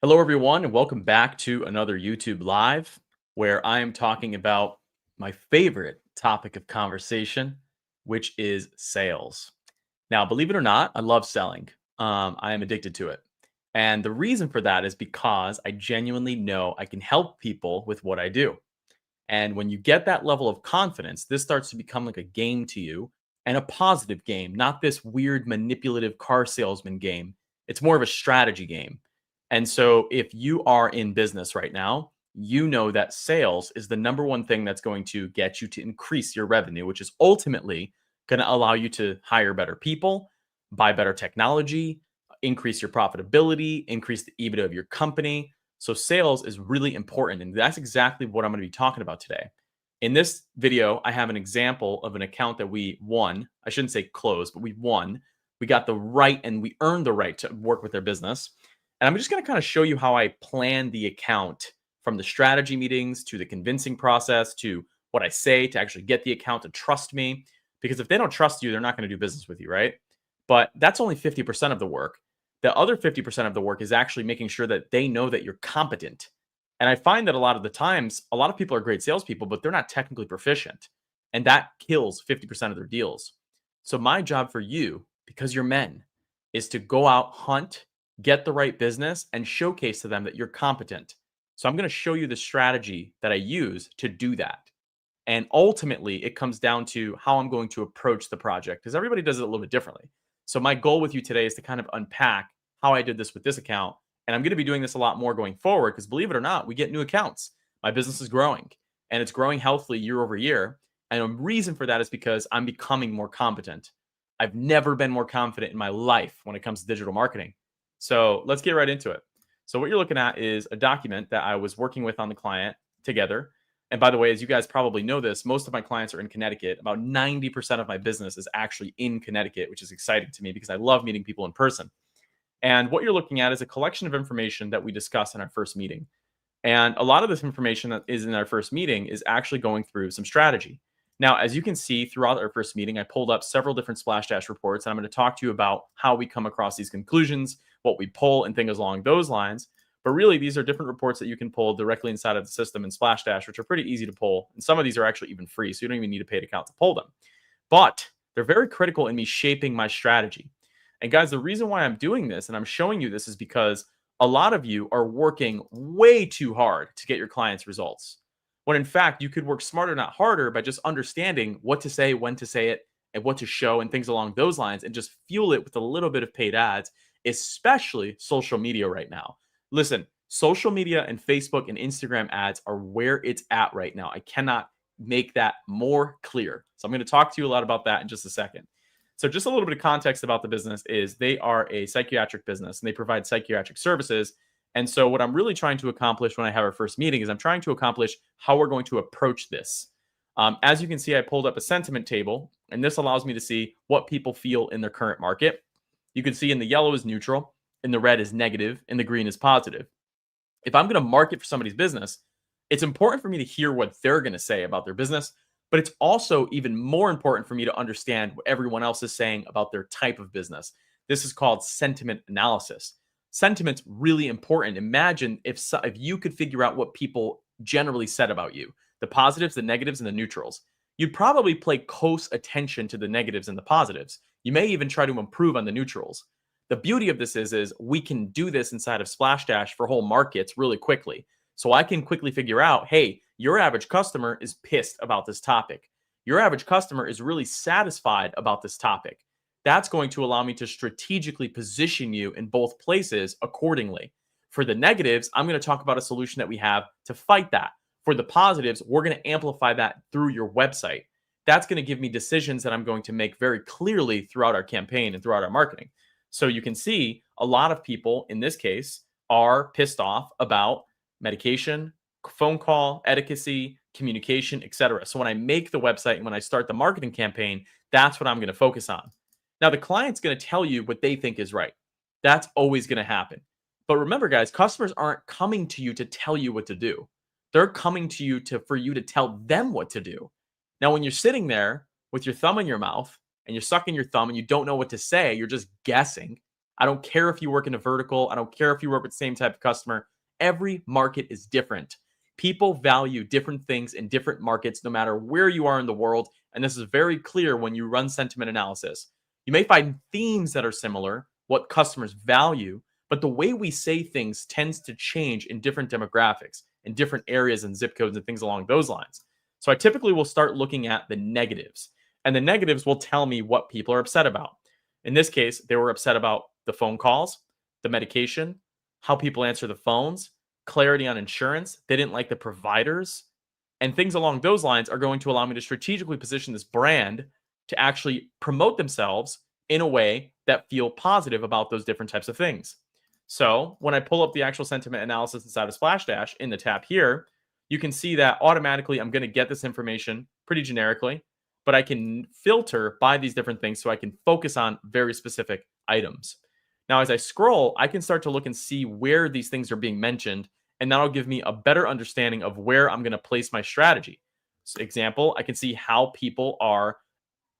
Hello, everyone, and welcome back to another YouTube Live where I am talking about my favorite topic of conversation, which is sales. Now, believe it or not, I love selling. I am addicted to it. And the reason for that is because I genuinely know I can help people with what I do. And when you get that level of confidence, this starts to become like a game to you and a positive game, not this weird manipulative car salesman game. It's more of a strategy game. And so if you are in business right now, you know that sales is the number one thing that's going to get you to increase your revenue, which is ultimately going to allow you to hire better people, buy better technology, increase your profitability, increase the EBITDA of your company. So sales is really important. And that's exactly what I'm going to be talking about today. In this video, I have an example of an account that we won. I shouldn't say closed, but we won. We got the right and we earned the right to work with their business. And I'm just going to kind of show you how I plan the account from the strategy meetings to the convincing process to what I say to actually get the account to trust me. Because if they don't trust you, they're not going to do business with you, right? But that's only 50% of the work. The other 50% of the work is actually making sure that they know that you're competent. And I find that a lot of the times, a lot of people are great salespeople, but they're not technically proficient. And that kills 50% of their deals. So, my job for you, because you're men, is to go out, hunt, get the right business, and showcase to them that you're competent. So, I'm going to show you the strategy that I use to do that. And ultimately, it comes down to how I'm going to approach the project because everybody does it a little bit differently. So, my goal with you today is to kind of unpack how I did this with this account. And I'm going to be doing this a lot more going forward because believe it or not, we get new accounts. My business is growing and it's growing healthily year over year. And the reason for that is because I'm becoming more competent. I've never been more confident in my life when it comes to digital marketing. So, let's get right into it. So, what you're looking at is a document that I was working with on the client together. And by the way, as you guys probably know this, most of my clients are in Connecticut. About 90% of my business is actually in Connecticut, which is exciting to me because I love meeting people in person. And what you're looking at is a collection of information that we discussed in our first meeting. And a lot of this information that is in our first meeting is actually going through some strategy. Now, as you can see throughout our first meeting, I pulled up several different SplashDash reports, and I'm going to talk to you about how we come across these conclusions, what we pull, and things along those lines. But really, these are different reports that you can pull directly inside of the system in SplashDash, which are pretty easy to pull. And some of these are actually even free, so you don't even need a paid account to pull them. But they're very critical in me shaping my strategy. And guys, the reason why I'm doing this and I'm showing you this is because a lot of you are working way too hard to get your clients results. When in fact, you could work smarter, not harder, by just understanding what to say, when to say it, and what to show, and things along those lines, and just fuel it with a little bit of paid ads, especially social media right now. Listen, social media and Facebook and Instagram ads are where it's at right now. I cannot make that more clear. So I'm going to talk to you a lot about that in just a second. So just a little bit of context about the business is they are a psychiatric business and they provide psychiatric services. And so what I'm really trying to accomplish when I have our first meeting is I'm trying to accomplish how we're going to approach this. As you can see, I pulled up a sentiment table, and this allows me to see what people feel in their current market. You can see in the yellow is neutral, in the red is negative, and the green is positive. If I'm going to market for somebody's business, it's important for me to hear what they're going to say about their business, but it's also even more important for me to understand what everyone else is saying about their type of business. This is called sentiment analysis. Sentiment's really important. Imagine if you could figure out what people generally said about you, the positives, the negatives, and the neutrals. You'd probably pay close attention to the negatives and the positives. You may even try to improve on the neutrals. The beauty of this is we can do this inside of SplashDash for whole markets really quickly. So I can quickly figure out, hey, your average customer is pissed about this topic. Your average customer is really satisfied about this topic. That's going to allow me to strategically position you in both places accordingly. For the negatives, I'm going to talk about a solution that we have to fight that. For the positives, we're going to amplify that through your website. That's going to give me decisions that I'm going to make very clearly throughout our campaign and throughout our marketing. So you can see a lot of people in this case are pissed off about medication, phone call, etiquette, communication, etc. So when I make the website and when I start the marketing campaign, that's what I'm going to focus on. Now, the client's going to tell you what they think is right. That's always going to happen. But remember, guys, customers aren't coming to you to tell you what to do. They're coming to you for you to tell them what to do. Now, when you're sitting there with your thumb in your mouth and you're sucking your thumb and you don't know what to say, you're just guessing. I don't care if you work in a vertical. I don't care if you work with the same type of customer. Every market is different. People value different things in different markets, no matter where you are in the world. And this is very clear when you run sentiment analysis. You may find themes that are similar, what customers value, but the way we say things tends to change in different demographics, in different areas and zip codes and things along those lines. So I typically will start looking at the negatives, and the negatives will tell me what people are upset about. In this case, they were upset about the phone calls, the medication, how people answer the phones, clarity on insurance. They didn't like the providers, and things along those lines are going to allow me to strategically position this brand to actually promote themselves in a way that feel positive about those different types of things. So when I pull up the actual sentiment analysis inside of SplashDash in the tab here, you can see that automatically I'm going to get this information pretty generically, but I can filter by these different things so I can focus on very specific items. Now, as I scroll, I can start to look and see where these things are being mentioned, and that'll give me a better understanding of where I'm going to place my strategy. So, example, I can see how people are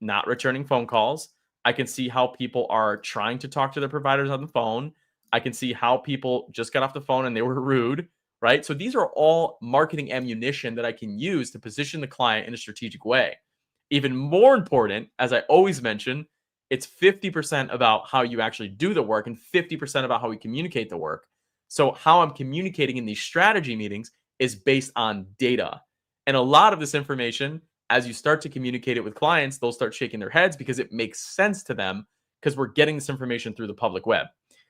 not returning phone calls. I can see how people are trying to talk to their providers on the phone. I can see how people just got off the phone and they were rude, right? So these are all marketing ammunition that I can use to position the client in a strategic way. Even more important, as I always mention, it's 50% about how you actually do the work and 50% about how we communicate the work. So how I'm communicating in these strategy meetings is based on data. And a lot of this information, as you start to communicate it with clients, they'll start shaking their heads because it makes sense to them because we're getting this information through the public web.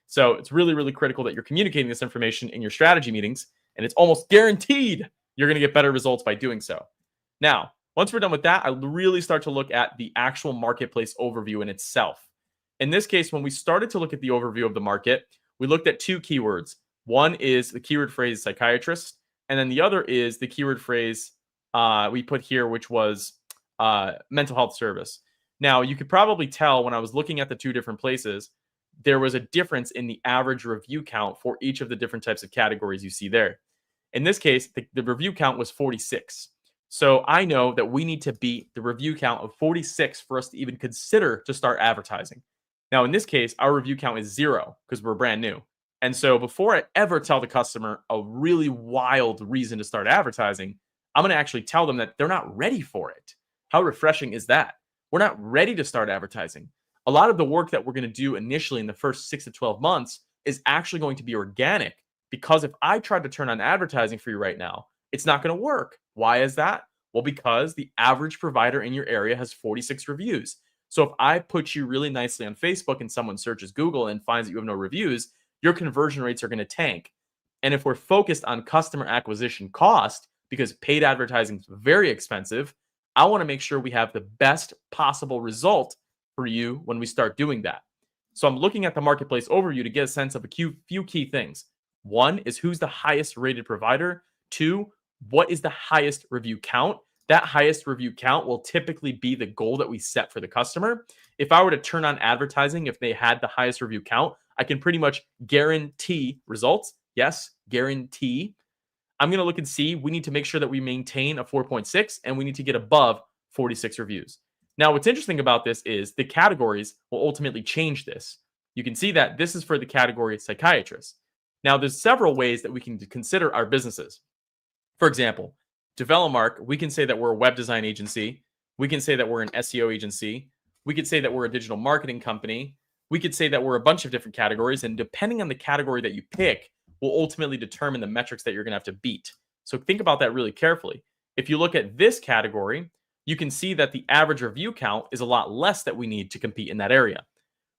So it's really, really critical that you're communicating this information in your strategy meetings, and it's almost guaranteed you're going to get better results by doing so. Now, once we're done with that, I really start to look at the actual marketplace overview in itself. In this case, when we started to look at the overview of the market, we looked at two keywords. One is the keyword phrase psychiatrist, and then the other is the keyword phrase we put here, which was mental health service. Now, you could probably tell when I was looking at the two different places, there was a difference in the average review count for each of the different types of categories you see there. In this case, the review count was 46. So I know that we need to beat the review count of 46 for us to even consider to start advertising. Now, in this case, our review count is 0 because we're brand new. And so before I ever tell the customer a really wild reason to start advertising, I'm going to actually tell them that they're not ready for it. How refreshing is that? We're not ready to start advertising. A lot of the work that we're going to do initially in the first 6 to 12 months is actually going to be organic, because if I tried to turn on advertising for you right now, it's not going to work. Why is that? Well, because the average provider in your area has 46 reviews. So if I put you really nicely on Facebook and someone searches Google and finds that you have no reviews, your conversion rates are going to tank. And if we're focused on customer acquisition cost, because paid advertising is very expensive, I want to make sure we have the best possible result for you when we start doing that. So I'm looking at the marketplace overview to get a sense of a few key things. One is who's the highest rated provider. Two, what is the highest review count? That highest review count will typically be the goal that we set for the customer. If I were to turn on advertising, if they had the highest review count, I can pretty much guarantee results. Yes, guarantee. I'm going to look and see, we need to make sure that we maintain a 4.6 and we need to get above 46 reviews. Now, what's interesting about this is the categories will ultimately change this. You can see that this is for the category psychiatrist. Now, there's several ways that we can consider our businesses. For example, Develomark, we can say that we're a web design agency. We can say that we're an SEO agency. We could say that we're a digital marketing company. We could say that we're a bunch of different categories. And depending on the category that you pick, will ultimately determine the metrics that you're going to have to beat. So think about that really carefully. If you look at this category, you can see that the average review count is a lot less that we need to compete in that area.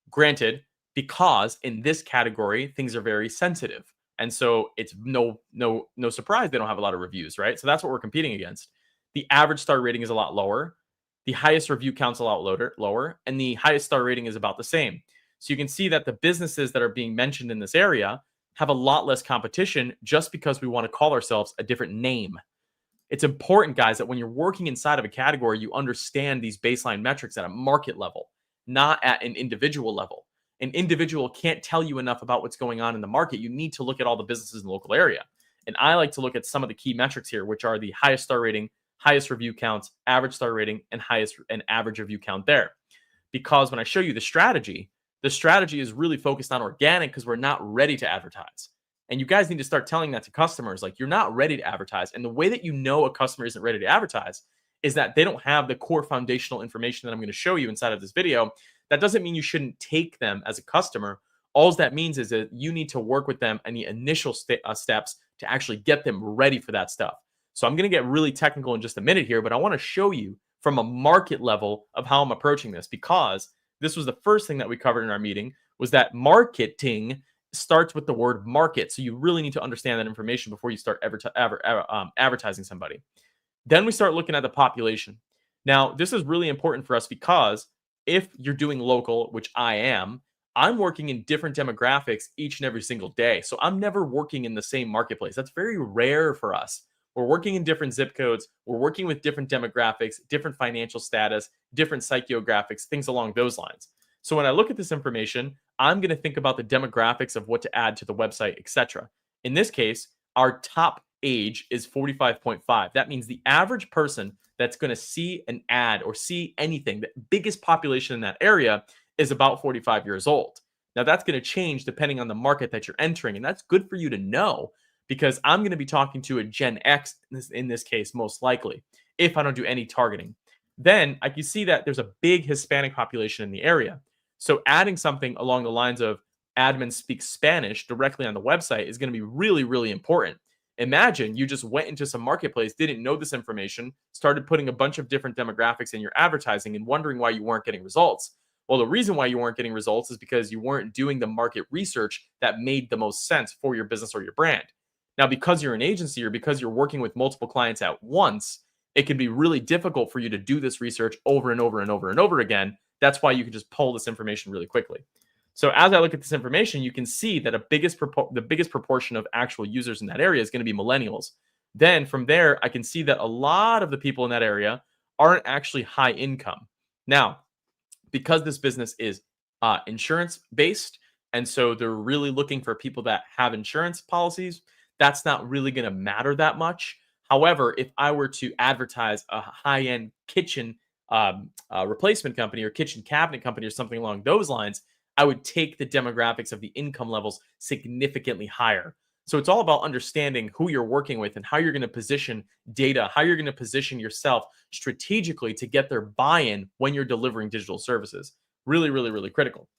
Granted, because in this category, things are very sensitive. And so it's no surprise they don't have a lot of reviews, right? So that's what we're competing against. The average star rating is a lot lower. The highest review count's a lot lower, and the highest star rating is about the same. So you can see that the businesses that are being mentioned in this area have a lot less competition just because we want to call ourselves a different name. It's important, guys, that when you're working inside of a category, you understand these baseline metrics at a market level, not at an individual level. An individual can't tell you enough about what's going on in the market. You need to look at all the businesses in the local area. And I like to look at some of the key metrics here, which are the highest star rating, highest review counts, average star rating, and highest and average review count there. Because when I show you the strategy, The strategy is really focused on organic because we're not ready to advertise. And you guys need to start telling that to customers. Like, you're not ready to advertise. And the way that you know a customer isn't ready to advertise is that they don't have the core foundational information that I'm going to show you inside of this video. That doesn't mean you shouldn't take them as a customer. All that means is that you need to work with them in the initial steps to actually get them ready for that stuff. So I'm going to get really technical in just a minute here, but I want to show you from a market level of how I'm approaching this, because this was the first thing that we covered in our meeting, was that marketing starts with the word market. So you really need to understand that information before you start advertising somebody. Then we start looking at the population. Now, this is really important for us because if you're doing local, which I am, I'm working in different demographics each and every single day. So I'm never working in the same marketplace. That's very rare for us. We're working in different zip codes. We're working with different demographics, different financial status, different psychographics, things along those lines. So when I look at this information, I'm going to think about the demographics of what to add to the website, etc. In this case, our top age is 45.5. That means the average person that's going to see an ad or see anything, the biggest population in that area is about 45 years old. Now, that's going to change depending on the market that you're entering. And that's good for you to know, because I'm going to be talking to a Gen X in this case, most likely, if I don't do any targeting. Then I can see that there's a big Hispanic population in the area. So adding something along the lines of admin speaks Spanish directly on the website is going to be really, really important. Imagine you just went into some marketplace, didn't know this information, started putting a bunch of different demographics in your advertising and wondering why you weren't getting results. Well, the reason why you weren't getting results is because you weren't doing the market research that made the most sense for your business or your brand. Now, because you're an agency or because you're working with multiple clients at once, it can be really difficult for you to do this research over and over and over and over again. That's why you can just pull this information really quickly. So as I look at this information, you can see that the biggest proportion of actual users in that area is going to be millennials. Then from there, I can see that a lot of the people in that area aren't actually high income. Now, because this business is insurance based, and so they're really looking for people that have insurance policies, that's not really going to matter that much. However, if I were to advertise a high-end kitchen replacement company or kitchen cabinet company or something along those lines, I would take the demographics of the income levels significantly higher. So it's all about understanding who you're working with and how you're going to position data, how you're going to position yourself strategically to get their buy-in when you're delivering digital services. Really, really, really critical.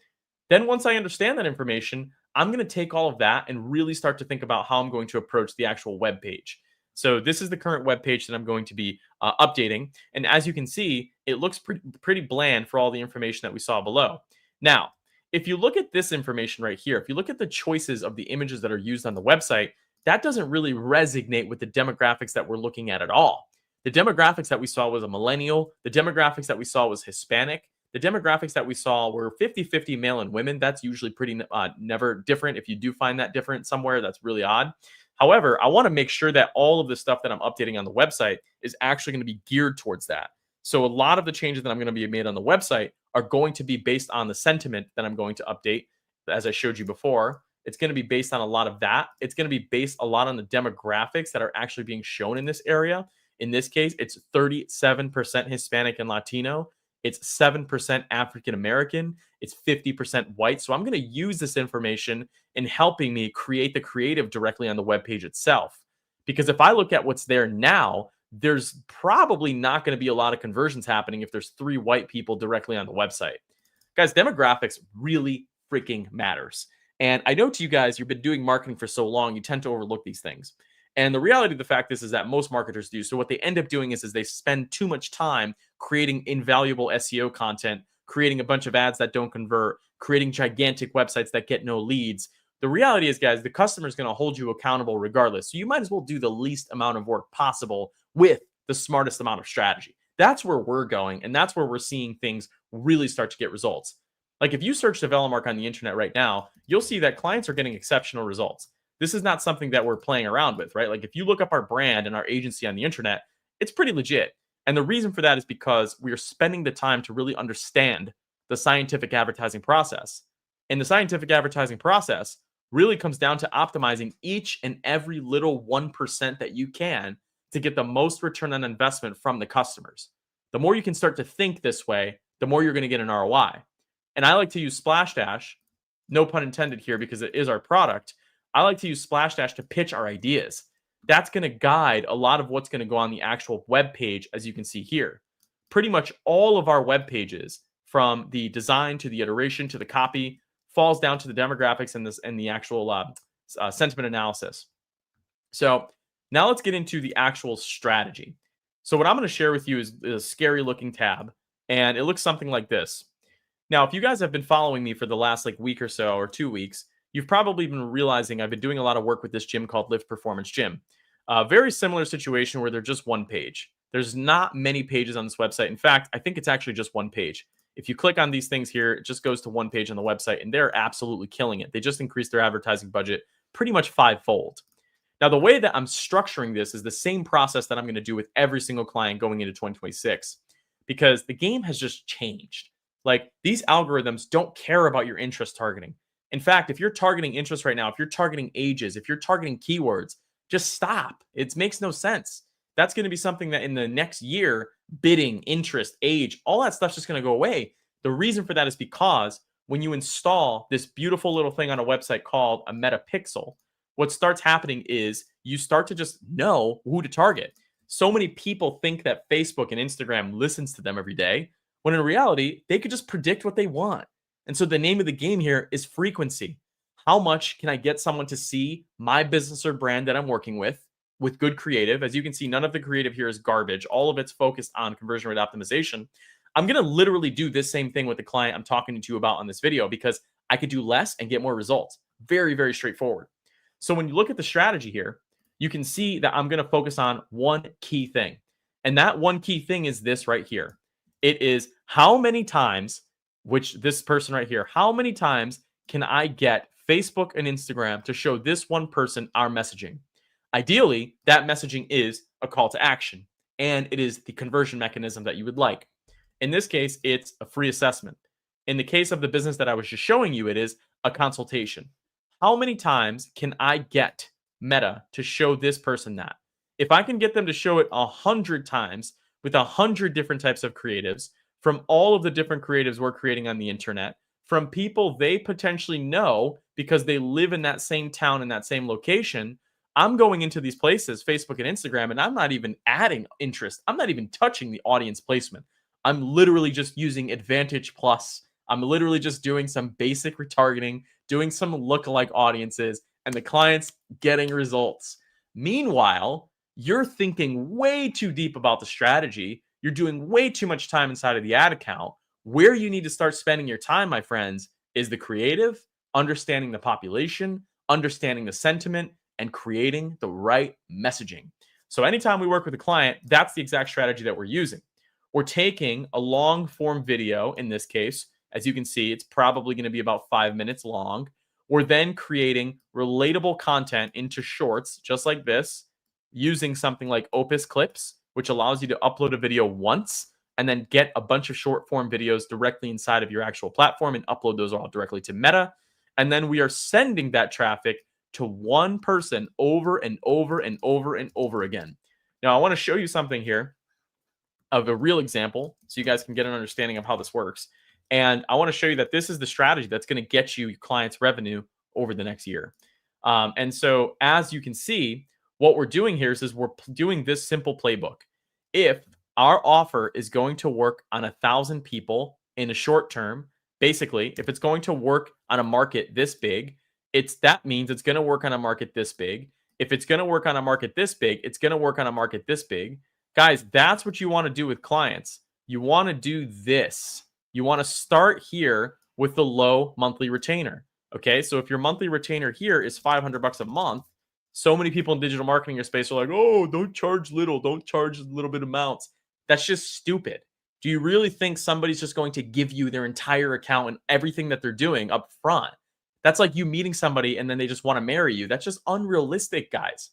Then once I understand that information, I'm going to take all of that and really start to think about how I'm going to approach the actual web page. So this is the current web page that I'm going to be updating. And as you can see, it looks pretty bland for all the information that we saw below. Now, if you look at this information right here, if you look at the choices of the images that are used on the website, that doesn't really resonate with the demographics that we're looking at all. The demographics that we saw was a millennial. The demographics that we saw was Hispanic. The demographics that we saw were 50-50 male and women. That's usually pretty never different. If you do find that different somewhere, that's really odd. However, I want to make sure that all of the stuff that I'm updating on the website is actually going to be geared towards that. So a lot of the changes that I'm going to be made on the website are going to be based on the sentiment that I'm going to update. As I showed you before, it's going to be based on a lot of that. It's going to be based a lot on the demographics that are actually being shown in this area. In this case, it's 37% Hispanic and Latino. It's 7% African American. It's 50% white. So I'm going to use this information in helping me create the creative directly on the webpage itself. Because if I look at what's there now, there's probably not going to be a lot of conversions happening if there's 3 white people directly on the website. Guys, demographics really freaking matters. And I know to you guys, you've been doing marketing for so long, you tend to overlook these things. And the reality of the fact is that most marketers do. So what they end up doing is they spend too much time creating invaluable SEO content, creating a bunch of ads that don't convert, creating gigantic websites that get no leads. The reality is, guys, the customer is going to hold you accountable regardless. So you might as well do the least amount of work possible with the smartest amount of strategy. That's where we're going. And that's where we're seeing things really start to get results. Like if you search DevelopMark on the internet right now, you'll see that clients are getting exceptional results. This is not something that we're playing around with, right? Like if you look up our brand and our agency on the internet, it's pretty legit. And the reason for that is because we are spending the time to really understand the scientific advertising process. And the scientific advertising process really comes down to optimizing each and every little 1% that you can to get the most return on investment from the customers. The more you can start to think this way, the more you're going to get an ROI. And I like to use SplashDash, no pun intended here because it is our product. I like to use SplashDash to pitch our ideas. That's going to guide a lot of what's going to go on the actual web page, as you can see here. Pretty much all of our web pages, from the design to the iteration to the copy, falls down to the demographics and the actual sentiment analysis. So now let's get into the actual strategy. So what I'm going to share with you is a scary looking tab, and it looks something like this. Now, if you guys have been following me for the last week or so, or 2 weeks, you've probably been realizing I've been doing a lot of work with this gym called Lift Performance Gym. Very similar situation where they're just one page. There's not many pages on this website. In fact, I think it's actually just one page. If you click on these things here, it just goes to one page on the website, and they're absolutely killing it. They just increased their advertising budget pretty much fivefold. Now, the way that I'm structuring this is the same process that I'm going to do with every single client going into 2026, because the game has just changed. These algorithms don't care about your interest targeting. In fact, if you're targeting interest right now, if you're targeting ages, if you're targeting keywords, just stop. It makes no sense. That's going to be something that in the next year, bidding, interest, age, all that stuff's just going to go away. The reason for that is because when you install this beautiful little thing on a website called a metapixel, what starts happening is you start to just know who to target. So many people think that Facebook and Instagram listens to them every day, when in reality, they could just predict what they want. And so the name of the game here is frequency. How much can I get someone to see my business or brand that I'm working with good creative? As you can see, none of the creative here is garbage. All of it's focused on conversion rate optimization. I'm going to literally do this same thing with the client I'm talking to you about on this video, because I could do less and get more results. Very, very straightforward. So when you look at the strategy here, you can see that I'm going to focus on one key thing. And that one key thing is this right here. It is how many times, which this person right here, how many times can I get Facebook and Instagram to show this one person our messaging? Ideally, that messaging is a call to action, and it is the conversion mechanism that you would like. In this case, it's a free assessment. In the case of the business that I was just showing you, it is a consultation. How many times can I get Meta to show this person that? If I can get them to show it 100 times with 100 different types of creatives, from all of the different creatives we're creating on the internet, from people they potentially know because they live in that same town, in that same location, I'm going into these places, Facebook and Instagram, and I'm not even adding interest. I'm not even touching the audience placement. I'm literally just using Advantage Plus. I'm literally just doing some basic retargeting, doing some lookalike audiences, and the client's getting results. Meanwhile, you're thinking way too deep about the strategy. You're doing way too much time inside of the ad account. Where you need to start spending your time, my friends, is the creative, understanding the population, understanding the sentiment, and creating the right messaging. So anytime we work with a client, that's the exact strategy that we're using. We're taking a long form video. In this case, as you can see, it's probably going to be about 5 minutes long. We're then creating relatable content into shorts, just like this, using something like Opus Clips, which allows you to upload a video once and then get a bunch of short form videos directly inside of your actual platform and upload those all directly to Meta. And then we are sending that traffic to one person over and over and over and over again. Now, I want to show you something here of a real example so you guys can get an understanding of how this works. And I want to show you that this is the strategy that's going to get you clients' revenue over the next year. And so as you can see, what we're doing here is we're doing this simple playbook. If our offer is going to work on 1,000 people in a short term, basically, if it's going to work on a market this big, that means it's going to work on a market this big. If it's going to work on a market this big, it's going to work on a market this big. Guys, that's what you want to do with clients. You want to do this. You want to start here with the low monthly retainer. Okay, so if your monthly retainer here is $500 a month, so many people in digital marketing space are like, oh, don't charge little, don't charge little bit amounts. That's just stupid. Do you really think somebody's just going to give you their entire account and everything that they're doing up front? That's like you meeting somebody and then they just want to marry you. That's just unrealistic, guys.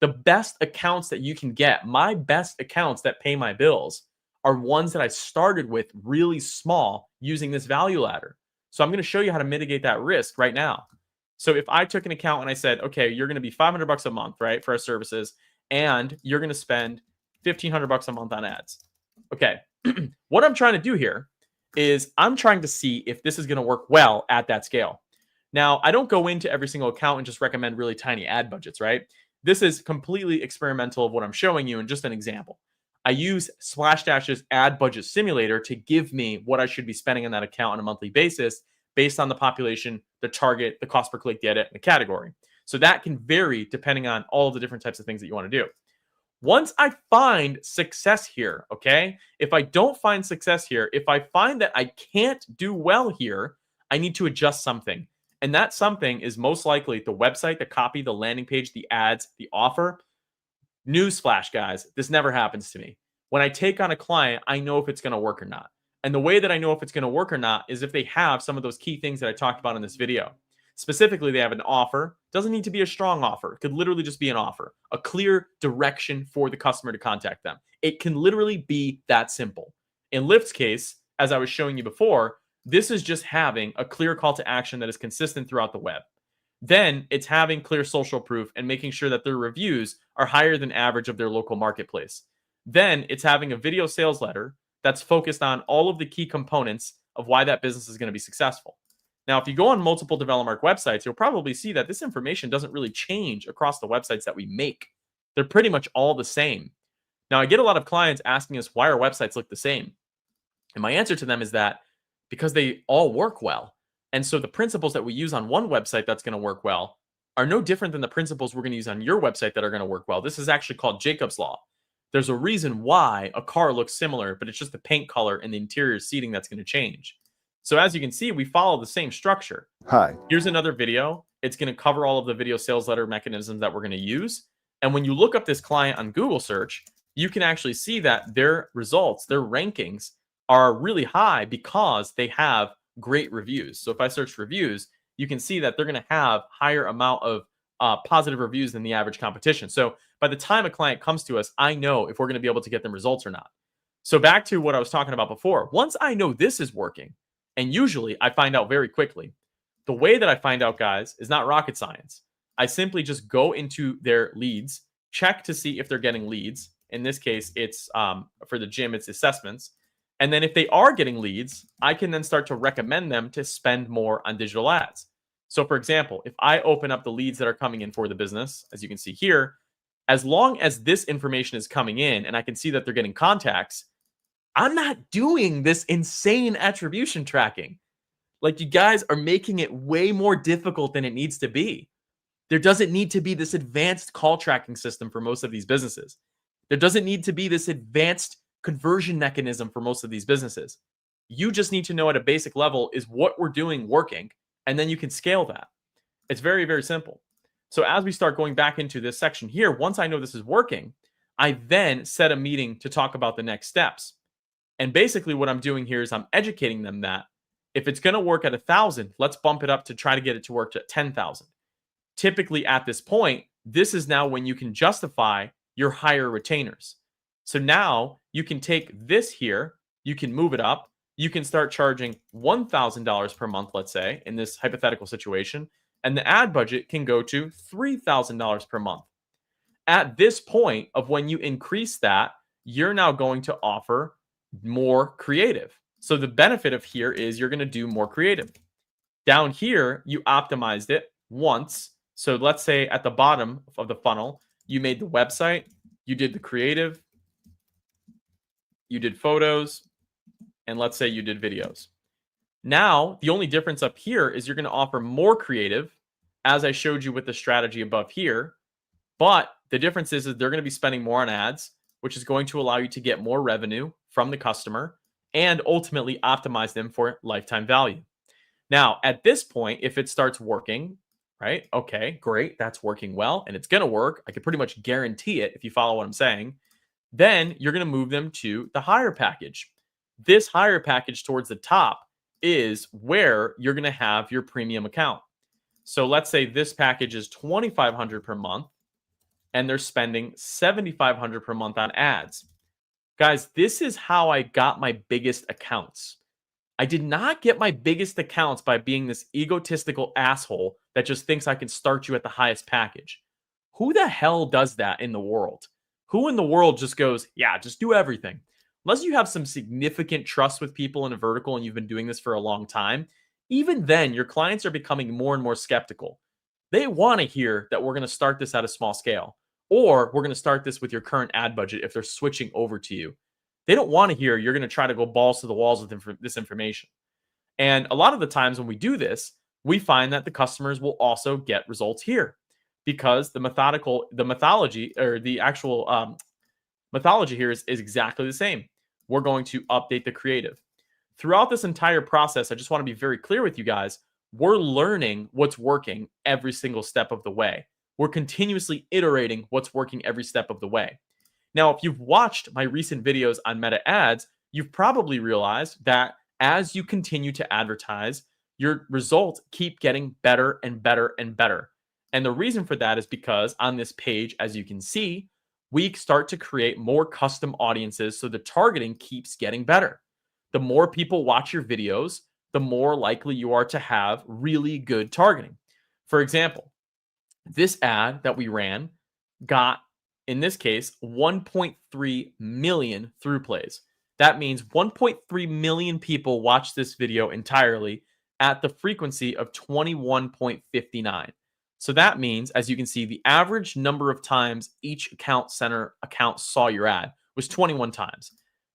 The best accounts that you can get, my best accounts that pay my bills, are ones that I started with really small using this value ladder. So I'm going to show you how to mitigate that risk right now. So if I took an account and I said, okay, you're going to be $500 a month, right, for our services, and you're going to spend $1,500 a month on ads. Okay, what I'm trying to do here is I'm trying to see if this is going to work well at that scale. Now, I don't go into every single account and just recommend really tiny ad budgets, right? This is completely experimental of what I'm showing you and just an example. I use SplashDash's ad budget simulator to give me what I should be spending on that account on a monthly basis based on the population, the target, the cost per click, the edit, and the category. So that can vary depending on all of the different types of things that you want to do. Once I find success here, okay, if I don't find success here, if I find that I can't do well here, I need to adjust something. And that something is most likely the website, the copy, the landing page, the ads, the offer. Newsflash, guys, this never happens to me. When I take on a client, I know if it's going to work or not. And the way that I know if it's going to work or not is if they have some of those key things that I talked about in this video. Specifically, they have an offer. Doesn't need to be a strong offer. It could literally just be an offer, a clear direction for the customer to contact them. It can literally be that simple. In Lyft's case, as I was showing you before, this is just having a clear call to action that is consistent throughout the web. Then it's having clear social proof and making sure that their reviews are higher than average of their local marketplace. Then it's having a video sales letter that's focused on all of the key components of why that business is going to be successful. Now, if you go on multiple DevelopMark websites, you'll probably see that this information doesn't really change across the websites that we make. They're pretty much all the same. Now, I get a lot of clients asking us why our websites look the same. And my answer to them is that because they all work well. And so the principles that we use on one website that's going to work well are no different than the principles we're going to use on your website that are going to work well. This is actually called Jacob's Law. There's a reason why a car looks similar, but it's just the paint color and the interior seating that's going to change. So as you can see, we follow the same structure. Hi. Here's another video. It's going to cover all of the video sales letter mechanisms that we're going to use. And when you look up this client on Google search, you can actually see that their results, their rankings are really high because they have great reviews. So if I search reviews, you can see that they're going to have higher amount of positive reviews than the average competition. So by the time a client comes to us, I know if we're going to be able to get them results or not. So back to what I was talking about before. Once I know this is working, and usually I find out very quickly. The way that I find out, guys, is not rocket science. I simply just go into their leads, check to see if they're getting leads. In this case, it's for the gym, it's assessments. And then if they are getting leads, I can then start to recommend them to spend more on digital ads. So for example, if I open up the leads that are coming in for the business, as you can see here, as long as this information is coming in and I can see that they're getting contacts, I'm not doing this insane attribution tracking. Like, you guys are making it way more difficult than it needs to be. There doesn't need to be this advanced call tracking system for most of these businesses. There doesn't need to be this advanced conversion mechanism for most of these businesses. You just need to know at a basic level, is what we're doing working? And then you can scale that. It's very, very simple. So as we start going back into this section here, once I know this is working, I then set a meeting to talk about the next steps. And basically what I'm doing here is I'm educating them that if it's going to work at 1,000, let's bump it up to try to get it to work at 10,000. Typically at this point, this is now when you can justify your higher retainers. So now you can take this here, you can move it up, you can start charging $1,000 per month, let's say, in this hypothetical situation, and the ad budget can go to $3,000 per month. At this point of when you increase that, you're now going to offer more creative. So the benefit of here is you're going to do more creative. Down here, you optimized it once. So let's say at the bottom of the funnel, you made the website, you did the creative, you did photos, and let's say you did videos. Now, the only difference up here is you're going to offer more creative, as I showed you with the strategy above here. But the difference is they're going to be spending more on ads, which is going to allow you to get more revenue from the customer and ultimately optimize them for lifetime value. Now, at this point, if it starts working, right? Okay, great. That's working well, and it's going to work. I can pretty much guarantee it if you follow what I'm saying. Then you're going to move them to the higher package. This higher package towards the top is where you're going to have your premium account. So let's say this package is $2,500 per month, and they're spending $7,500 per month on ads. Guys, this is how I got my biggest accounts. I did not get my biggest accounts by being this egotistical asshole that just thinks I can start you at the highest package. Who the hell does that in the world? Who in the world just goes, yeah, just do everything? unless you have some significant trust with people in a vertical and you've been doing this for a long time, even then, your clients are becoming more and more skeptical. They want to hear that we're going to start this at a small scale, or we're going to start this with your current ad budget if they're switching over to you. They don't want to hear you're going to try to go balls to the walls with this information. And a lot of the times when we do this, we find that the customers will also get results here because the mythology or the actual mythology here is exactly the same. We're going to update the creative. Throughout this entire process, I just want to be very clear with you guys. We're learning what's working every single step of the way. We're continuously iterating what's working every step of the way. Now, if you've watched my recent videos on meta ads, you've probably realized that as you continue to advertise, your results keep getting better and better and better. And the reason for that is because on this page, as you can see, we start to create more custom audiences so the targeting keeps getting better. The more people watch your videos, the more likely you are to have really good targeting. For example, this ad that we ran got, in this case, 1.3 million through plays. That means 1.3 million people watched this video entirely at the frequency of 21.59. So that means, as you can see, the average number of times each account center account saw your ad was 21 times.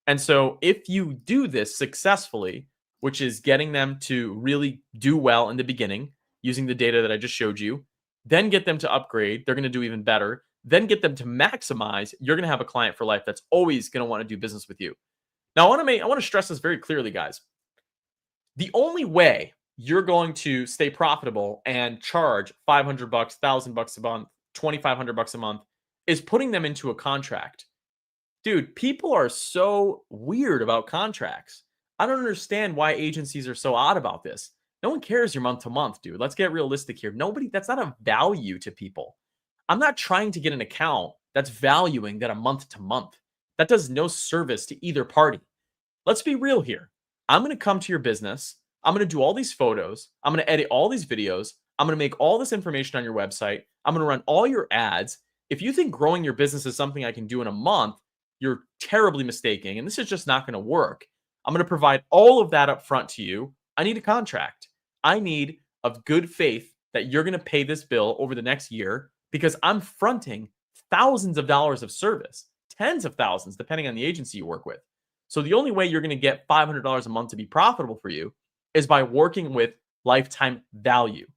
And so if you do this successfully, which is getting them to really do well in the beginning using the data that I just showed you, then get them to upgrade, they're going to do even better, then get them to maximize, you're going to have a client for life that's always going to want to do business with you. Now, I want to stress this very clearly, guys. The only way you're going to stay profitable and charge $500, $1,000 a month, $2,500 a month is putting them into a contract. Dude, people are so weird about contracts. I don't understand why agencies are so odd about this. No one cares your month to month, dude. Let's get realistic here. That's not a value to people. I'm not trying to get an account that's valuing that a month to month. That does no service to either party. Let's be real here. I'm going to come to your business. I'm going to do all these photos. I'm going to edit all these videos. I'm going to make all this information on your website. I'm going to run all your ads. If you think growing your business is something I can do in a month, you're terribly mistaken. And this is just not going to work. I'm going to provide all of that up front to you. I need a contract. I need of good faith that you're going to pay this bill over the next year because I'm fronting thousands of dollars of service, tens of thousands, depending on the agency you work with. So the only way you're going to get $500 a month to be profitable for you is by working with lifetime value.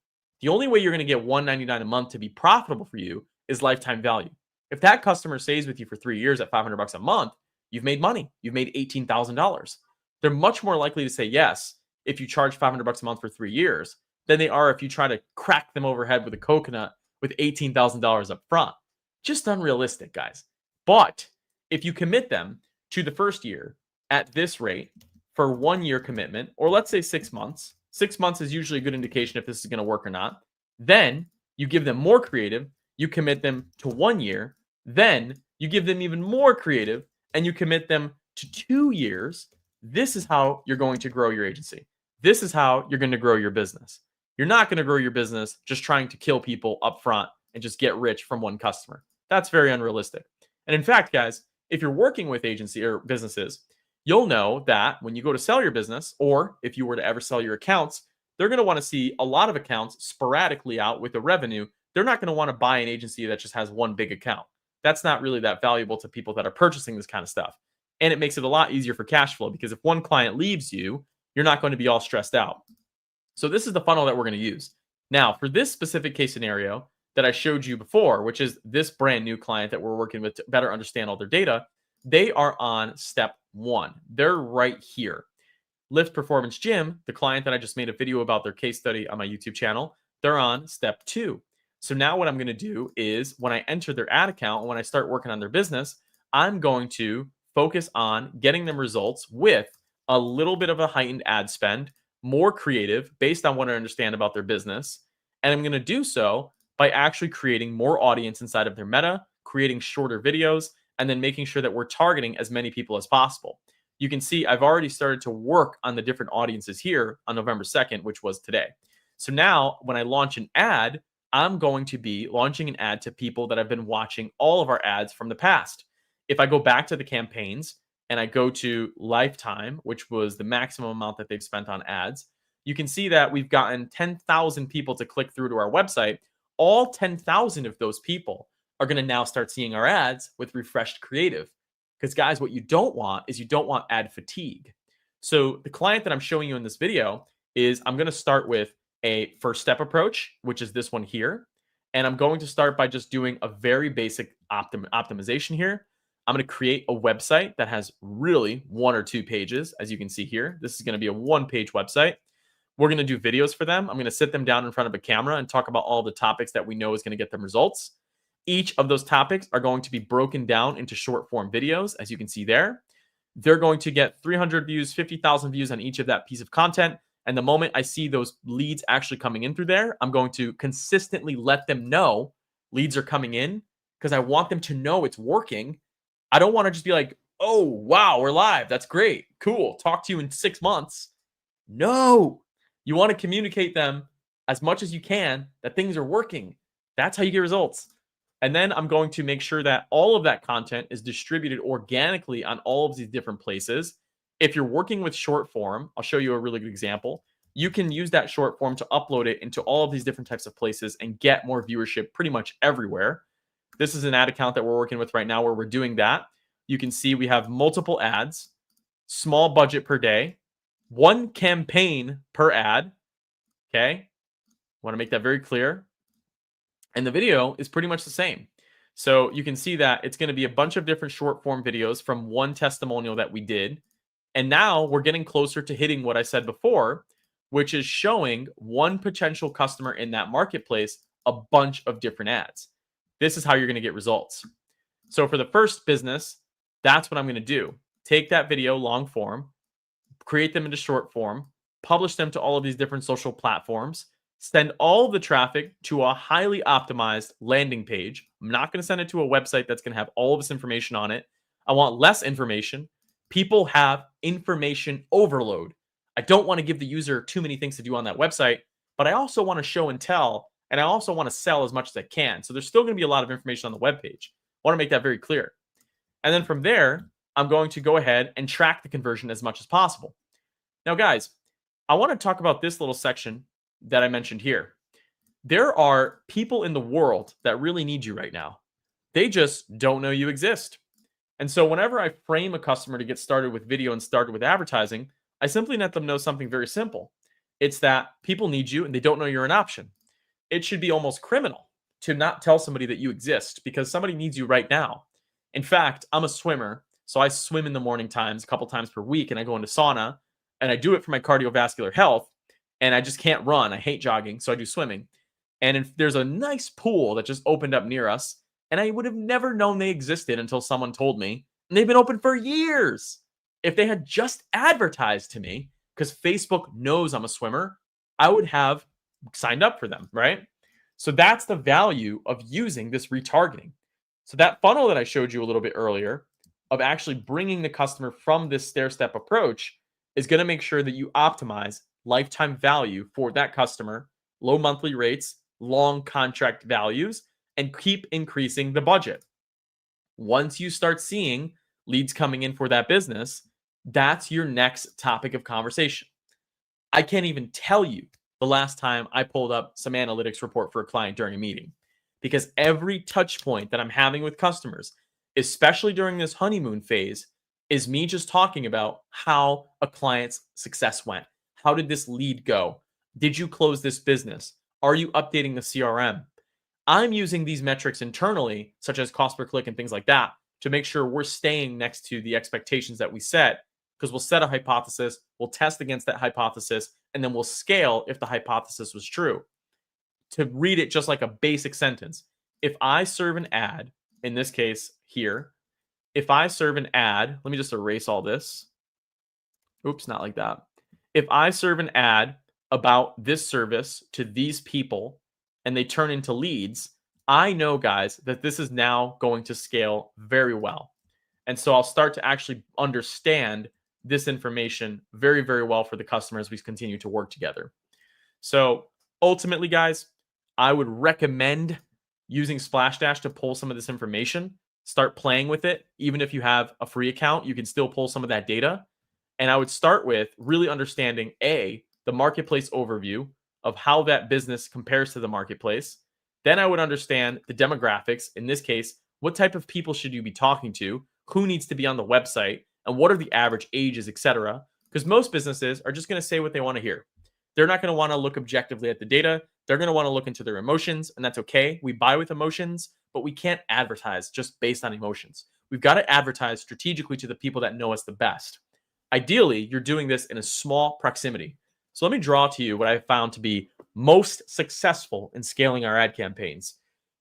The only way you're going to get $199 a month to be profitable for you is lifetime value. If that customer stays with you for 3 years at $500 a month, you've made money. You've made $18,000. They're much more likely to say yes if you charge $500 a month for 3 years than they are if you try to crack them overhead with a coconut with $18,000 up front. Just unrealistic, guys. But if you commit them to the first year at this rate for 1 year commitment, or let's say 6 months, 6 months is usually a good indication if this is going to work or not. Then you give them more creative, you commit them to 1 year, then you give them even more creative and you commit them to 2 years. This is how you're going to grow your agency. This is how you're going to grow your business. You're not going to grow your business just trying to kill people up front and just get rich from one customer. That's very unrealistic. And in fact, guys, if you're working with agency or businesses, you'll know that when you go to sell your business, or if you were to ever sell your accounts, they're going to want to see a lot of accounts sporadically out with the revenue. They're not going to want to buy an agency that just has one big account. That's not really that valuable to people that are purchasing this kind of stuff. And it makes it a lot easier for cash flow because if one client leaves you, you're not going to be all stressed out. So this is the funnel that we're going to use. Now, for this specific case scenario that I showed you before, which is this brand new client that we're working with to better understand all their data, they are on step 1. They're right here. Lift Performance Gym, the client that I just made a video about their case study on my YouTube channel, they're on step 2. So now what I'm going to do is when I enter their ad account and when I start working on their business, I'm going to focus on getting them results with a little bit of a heightened ad spend, more creative based on what I understand about their business. And I'm going to do so by actually creating more audience inside of their meta, creating shorter videos, and then making sure that we're targeting as many people as possible. You can see I've already started to work on the different audiences here on November 2nd, which was today. So now when I launch an ad, I'm going to be launching an ad to people that have been watching all of our ads from the past. If I go back to the campaigns, and I go to lifetime, which was the maximum amount that they've spent on ads, you can see that we've gotten 10,000 people to click through to our website. All 10,000 of those people are going to now start seeing our ads with refreshed creative. Because, guys, what you don't want is you don't want ad fatigue. So, the client that I'm showing you in this video is I'm going to start with a first step approach, which is this one here. And I'm going to start by just doing a very basic optimization here. I'm going to create a website that has really 1 or 2 pages, as you can see here. This is going to be a 1-page website. We're going to do videos for them. I'm going to sit them down in front of a camera and talk about all the topics that we know is going to get them results. Each of those topics are going to be broken down into short form videos, as you can see there. They're going to get 300 views, 50,000 views on each of that piece of content. And the moment I see those leads actually coming in through there, I'm going to consistently let them know leads are coming in because I want them to know it's working. I don't want to just be like, oh, wow, we're live. That's great. Cool. Talk to you in 6 months. No, you want to communicate them as much as you can that things are working. That's how you get results. And then I'm going to make sure that all of that content is distributed organically on all of these different places. If you're working with short form, I'll show you a really good example. You can use that short form to upload it into all of these different types of places and get more viewership pretty much everywhere. This is an ad account that we're working with right now where we're doing that. You can see we have multiple ads, small budget per day, 1 campaign per ad. Okay. Want to make that very clear. And the video is pretty much the same. So you can see that it's going to be a bunch of different short form videos from one testimonial that we did. And now we're getting closer to hitting what I said before, which is showing one potential customer in that marketplace a bunch of different ads. This is how you're going to get results. So for the first business, that's what I'm going to do. Take that video long form, create them into short form, publish them to all of these different social platforms, send all the traffic to a highly optimized landing page. I'm not going to send it to a website that's going to have all of this information on it. I want less information. People have information overload. I don't want to give the user too many things to do on that website, but I also want to show and tell, and I also want to sell as much as I can. So there's still going to be a lot of information on the web page. I want to make that very clear. And then from there, I'm going to go ahead and track the conversion as much as possible. Now, guys, I want to talk about this little section that I mentioned here. There are people in the world that really need you right now. They just don't know you exist. And so whenever I frame a customer to get started with video and started with advertising, I simply let them know something very simple. It's that people need you and they don't know you're an option. It should be almost criminal to not tell somebody that you exist because somebody needs you right now. In fact, I'm a swimmer, so I swim in the morning times a couple times per week and I go into sauna and I do it for my cardiovascular health. And I just can't run. I hate jogging, so I do swimming. And if there's a nice pool that just opened up near us, and I would have never known they existed until someone told me, and they've been open for years. If they had just advertised to me, because Facebook knows I'm a swimmer, I would have signed up for them, right? So that's the value of using this retargeting. So that funnel that I showed you a little bit earlier of actually bringing the customer from this stair-step approach is going to make sure that you optimize lifetime value for that customer, low monthly rates, long contract values, and keep increasing the budget. Once you start seeing leads coming in for that business, that's your next topic of conversation. I can't even tell you the last time I pulled up some analytics report for a client during a meeting because every touch point that I'm having with customers, especially during this honeymoon phase, is me just talking about how a client's success went. How did this lead go? Did you close this business? Are you updating the CRM? I'm using these metrics internally, such as cost per click and things like that, to make sure we're staying next to the expectations that we set, because we'll set a hypothesis, we'll test against that hypothesis, and then we'll scale if the hypothesis was true. To read it just like a basic sentence, if I serve an ad, in this case here, if I serve an ad, let me just erase all this. Oops, not like that. If I serve an ad about this service to these people and they turn into leads, I know, guys, that this is now going to scale very well. And so I'll start to actually understand this information very, very well for the customer as we continue to work together. So ultimately, guys, I would recommend using SplashDash to pull some of this information. start playing with it. Even if you have a free account, you can still pull some of that data. And I would start with really understanding the marketplace overview of how that business compares to the marketplace. Then I would understand the demographics. In this case, what type of people should you be talking to? Who needs to be on the website? And what are the average ages, etc.? Because most businesses are just going to say what they want to hear. They're not going to want to look objectively at the data. They're going to want to look into their emotions, and that's okay. We buy with emotions, but we can't advertise just based on emotions. We've got to advertise strategically to the people that know us the best. Ideally, you're doing this in a small proximity. So let me draw to you what I found to be most successful in scaling our ad campaigns.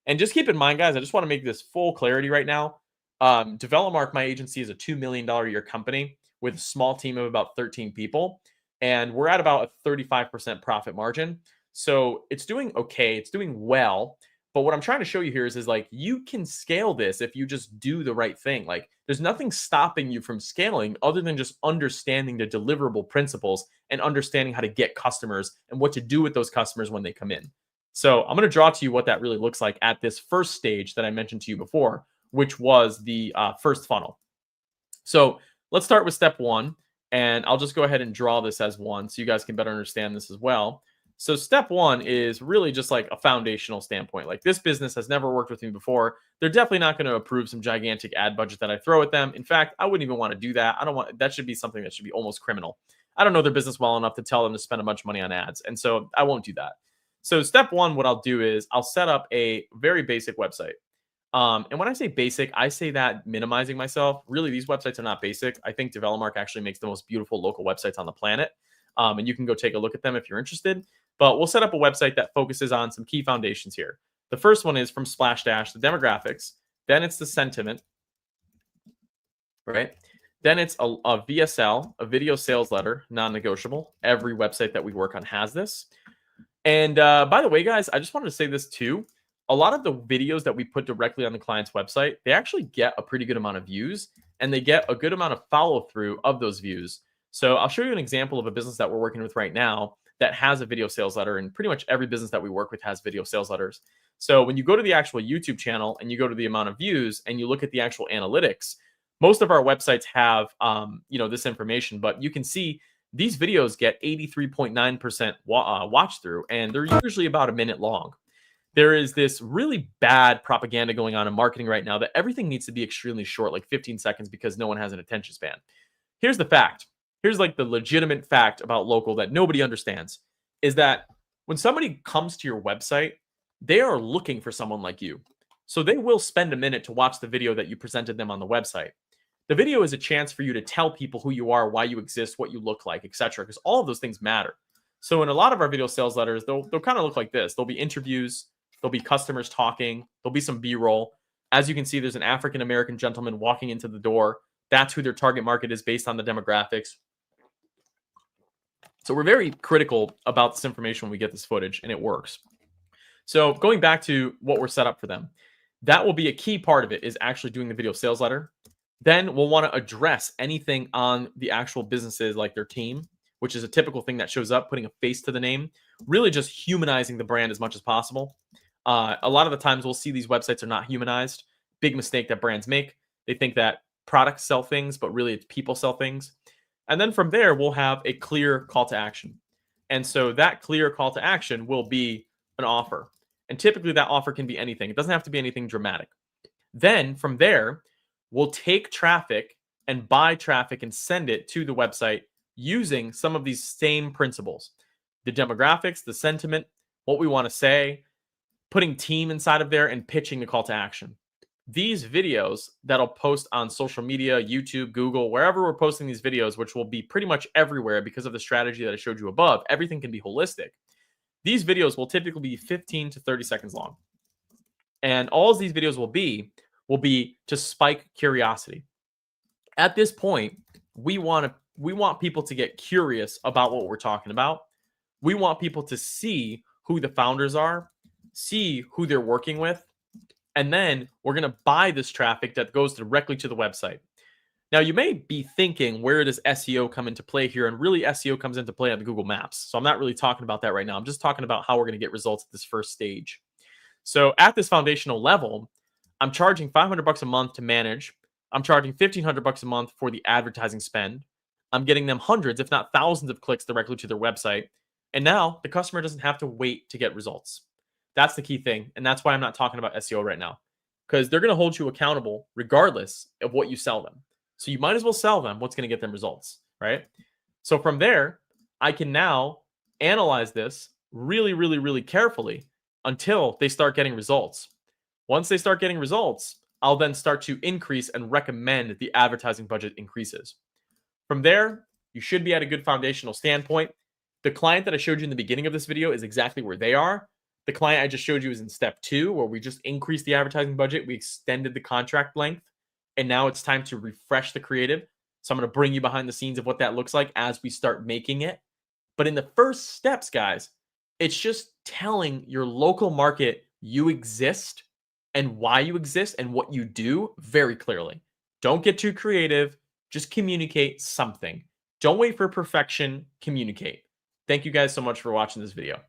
And just keep in mind, guys, I just want to make this full clarity right now. Develomark, my agency, is a $2 million a year company with a small team of about 13 people. And we're at about a 35% profit margin. So it's doing okay. It's doing well. But what I'm trying to show you here is like, you can scale this if you just do the right thing. Like, there's nothing stopping you from scaling other than just understanding the deliverable principles and understanding how to get customers and what to do with those customers when they come in. So I'm going to draw to you what that really looks like at this first stage that I mentioned to you before, which was the first funnel. So let's start with step one. And I'll just go ahead and draw this as one so you guys can better understand this as well. So step one is really just like a foundational standpoint. Like, this business has never worked with me before. They're definitely not going to approve some gigantic ad budget that I throw at them. In fact, I wouldn't even want to do that. I don't want, that should be something that should be almost criminal. I don't know their business well enough to tell them to spend a bunch of money on ads. And so I won't do that. So step one, what I'll do is I'll set up a very basic website. And when I say basic, I say that minimizing myself. Really, these websites are not basic. I think Develomark actually makes the most beautiful local websites on the planet. And you can go take a look at them if you're interested. But we'll set up a website that focuses on some key foundations here. The first one is from SplashDash, the demographics. Then it's the sentiment, right? Then it's a VSL, a video sales letter, non-negotiable. Every website that we work on has this. And by the way, guys, I just wanted to say this too. A lot of the videos that we put directly on the client's website, they actually get a pretty good amount of views, and they get a good amount of follow through of those views. So I'll show you an example of a business that we're working with right now that has a video sales letter, and pretty much every business that we work with has video sales letters. So when you go to the actual YouTube channel and you go to the amount of views and you look at the actual analytics, most of our websites have this information, but you can see these videos get 83.9% watch through, and they're usually about a minute long. There is this really bad propaganda going on in marketing right now that everything needs to be extremely short, like 15 seconds, because no one has an attention span. Here's the fact. Here's like the legitimate fact about local that nobody understands, is that when somebody comes to your website, they are looking for someone like you. So they will spend a minute to watch the video that you presented them on the website. The video is a chance for you to tell people who you are, why you exist, what you look like, etc., because all of those things matter. So in a lot of our video sales letters, they'll kind of look like this. There'll be interviews, there'll be customers talking, there'll be some B-roll. As you can see, there's an African-American gentleman walking into the door. That's who their target market is based on the demographics. So we're very critical about this information when we get this footage, and it works. So going back to what we're set up for them, that will be a key part of it, is actually doing the video sales letter. Then we'll want to address anything on the actual businesses, like their team, which is a typical thing that shows up, putting a face to the name, really just humanizing the brand as much as possible. A lot of the times we'll see these websites are not humanized. Big mistake that brands make. They think that products sell things, but really it's people sell things. And then from there, we'll have a clear call to action. And so that clear call to action will be an offer. And typically that offer can be anything. It doesn't have to be anything dramatic. Then from there, we'll take traffic and buy traffic and send it to the website using some of these same principles. The demographics, the sentiment, what we want to say, putting team inside of there, and pitching the call to action. These videos that'll post on social media, YouTube, Google, wherever we're posting these videos, which will be pretty much everywhere because of the strategy that I showed you above, everything can be holistic. These videos will typically be 15 to 30 seconds long. And all these videos will be to spike curiosity. At this point, we want people to get curious about what we're talking about. We want people to see who the founders are, see who they're working with, and then we're going to buy this traffic that goes directly to the website. Now, you may be thinking, where does SEO come into play here? And really, SEO comes into play on the Google Maps. So I'm not really talking about that right now. I'm just talking about how we're going to get results at this first stage. So at this foundational level, I'm charging $500 a month to manage. I'm charging $1,500 a month for the advertising spend. I'm getting them hundreds, if not thousands of clicks directly to their website. And now the customer doesn't have to wait to get results. That's the key thing. And that's why I'm not talking about SEO right now, because they're going to hold you accountable regardless of what you sell them. So you might as well sell them what's going to get them results, right? So from there, I can now analyze this really, really, really carefully until they start getting results. Once they start getting results, I'll then start to increase and recommend the advertising budget increases. From there, you should be at a good foundational standpoint. The client that I showed you in the beginning of this video is exactly where they are. The client I just showed you is in step 2, where we just increased the advertising budget. We extended the contract length, and now it's time to refresh the creative. So I'm going to bring you behind the scenes of what that looks like as we start making it. But in the first steps, guys, it's just telling your local market you exist and why you exist and what you do very clearly. Don't get too creative. Just communicate something. Don't wait for perfection. Communicate. Thank you guys so much for watching this video.